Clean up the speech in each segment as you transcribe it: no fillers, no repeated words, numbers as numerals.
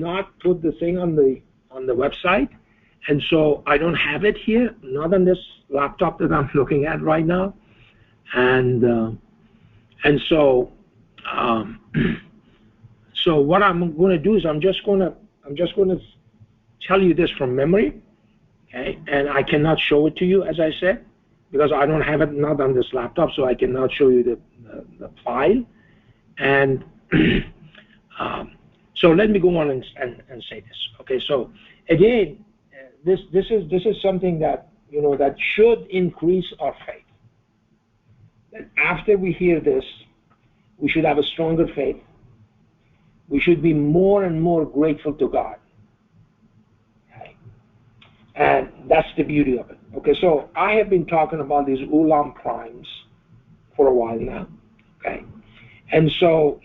not put the thing on the website, and so I don't have it here, not on this laptop that I'm looking at right now, and so so what I'm going to do is I'm just going to tell you this from memory, okay? And I cannot show it to you, as I said, because I don't have it not on this laptop, so I cannot show you the file. And so let me go on and say this. Okay, so again, this is something that that should increase our faith. That after we hear this, we should have a stronger faith. We should be more and more grateful to God. Okay? And that's the beauty of it. Okay, so I have been talking about these Ulam primes for a while now. Okay, and so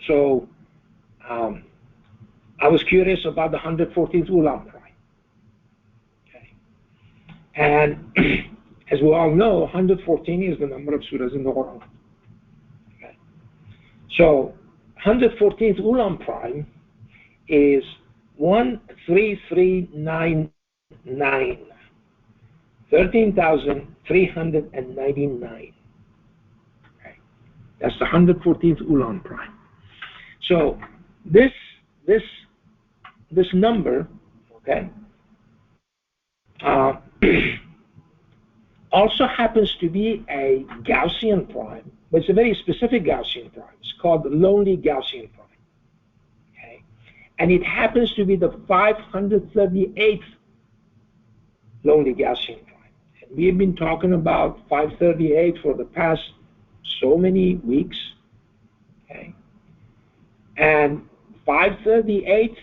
I was curious about the 114th Ulam prime. Okay, and as we all know, 114 is the number of surahs in the Quran. Okay, so 114th Ulam prime is 13399, 13,399. Okay, that's the 114th Ulam prime. So this number, okay, also happens to be a Gaussian prime, but it's a very specific Gaussian prime. It's called the lonely Gaussian prime. Okay, and it happens to be the 538th lonely Gaussian prime. And we have been talking about 538 for the past so many weeks. Okay, and 538.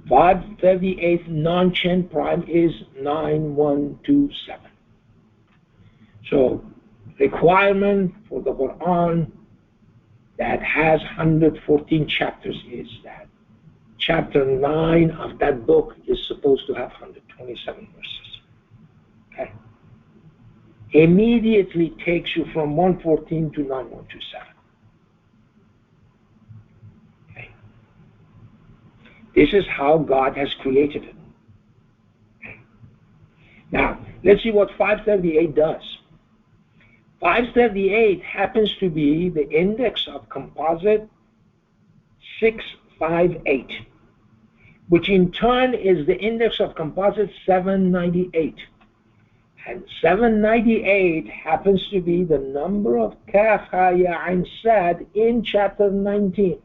538th non-Chen prime is 9127. So requirement for the Quran that has 114 chapters is that chapter 9 of that book is supposed to have 127 verses. Okay. Immediately takes you from 114 to 9127. This is how God has created it. Now, let's see what 538 does. 538 happens to be the index of composite 658, which in turn is the index of composite 798. And 798 happens to be the number of Kaf, Ha, Ya, Ain, Sad in chapter 19.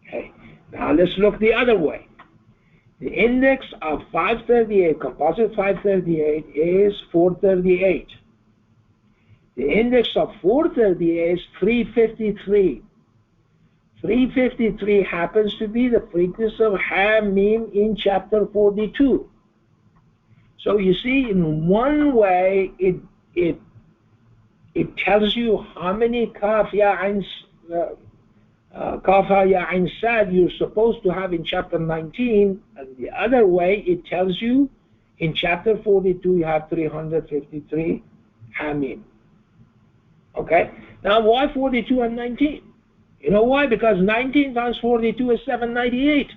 Okay. Now let's look the other way. The index of 538, composite 538, is 438. The index of 438 is 353. 353 happens to be the frequency of Ha, Mim in chapter 42. So you see, in one way, it tells you how many Kaf, Ya, Ain, Kaf, Ha, Ya, Ain, Sad you're supposed to have in chapter 19, and the other way it tells you in chapter 42 you have 353 Hamim. Okay? Now why 42 and 19? You know why? Because 19 times 42 is 798.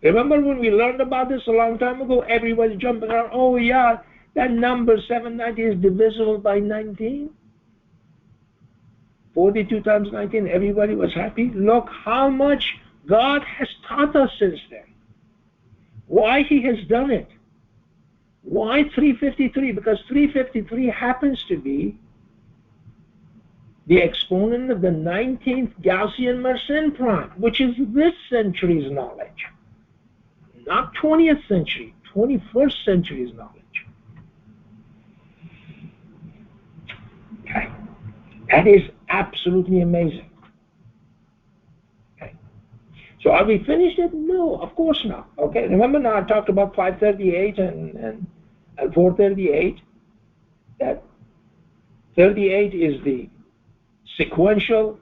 Remember when we learned about this a long time ago? Everybody jumping around, oh yeah, that number 790 is divisible by 19. 42 times 19, everybody was happy. Look how much God has taught us since then. Why He has done it. Why 353? Because 353 happens to be the exponent of the 19th Gaussian Mersenne prime, which is this century's knowledge. Not 20th century, 21st century's knowledge. Okay. That is absolutely amazing. Okay. So are we finished it? No, of course not. Okay, remember now I talked about 538 and 438. That 38 is the sequential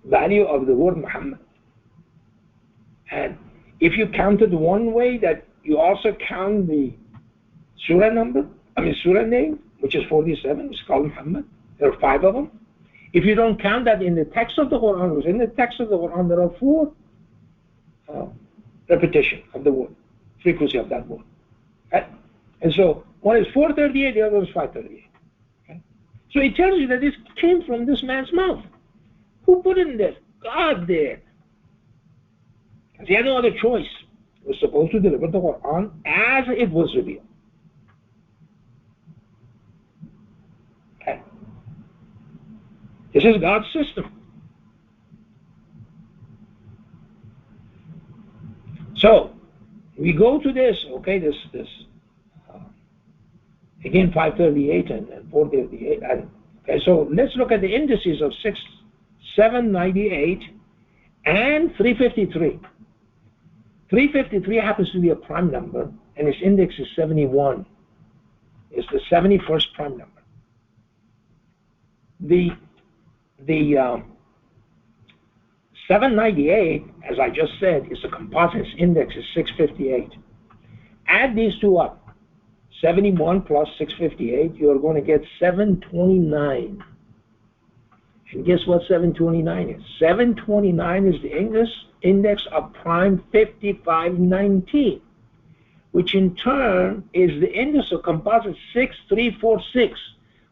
value of the word Muhammad. And if you counted one way, that you also count the surah number, surah name, which is 47, is called Muhammad. There are 5 of them. If you don't count that in the text of the Quran, because in the text of the Quran there are 4 repetition of the word, frequency of that word. Okay? And so one is 438, the other is 538. Okay? So it tells you that this came from this man's mouth. Who put it in there? God did. Because he had no other choice. He was supposed to deliver the Quran as it was revealed. Okay? This is God's system. So we go to this, okay, this again 538 and 438. Okay, so let's look at the indices of 798 and 353. 353 happens to be a prime number, and its index is 71. It's the 71st prime number. The 798, as I just said, is the composite index is 658. Add these two up, 71 plus 658, you're going to get 729. And guess what 729 is? 729 is the index of prime 5519, which in turn is the index of composite 6346,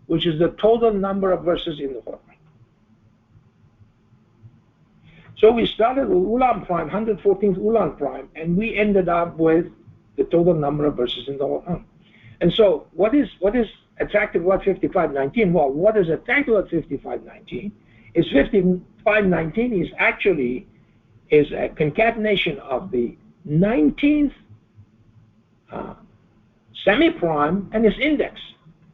which is the total number of verses in the Quran. So we started with Ulam prime, 114th Ulam prime, and we ended up with the total number of verses in the Quran. And so what is attractive about 5519? Well, what is attractive about 5519 is 5519 is actually a concatenation of the 19th semi-prime and its index.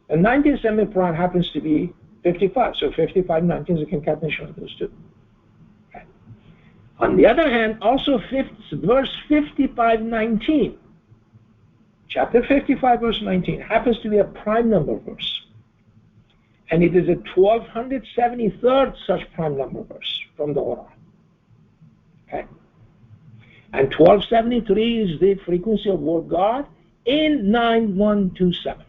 The 19th semi-prime happens to be 55, so 5519 is a concatenation of those two. Okay. On the other hand, also verse 5519, chapter 55, verse 19, happens to be a prime number verse. And it is a 1273rd such prime number verse from the Quran. Okay? And 1273 is the frequency of word God in 9127.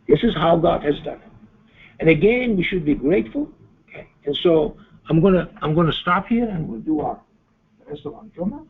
This is how God has done it. And again, we should be grateful. Okay? And so I'm gonna stop here and we'll do our rest of our Jummah.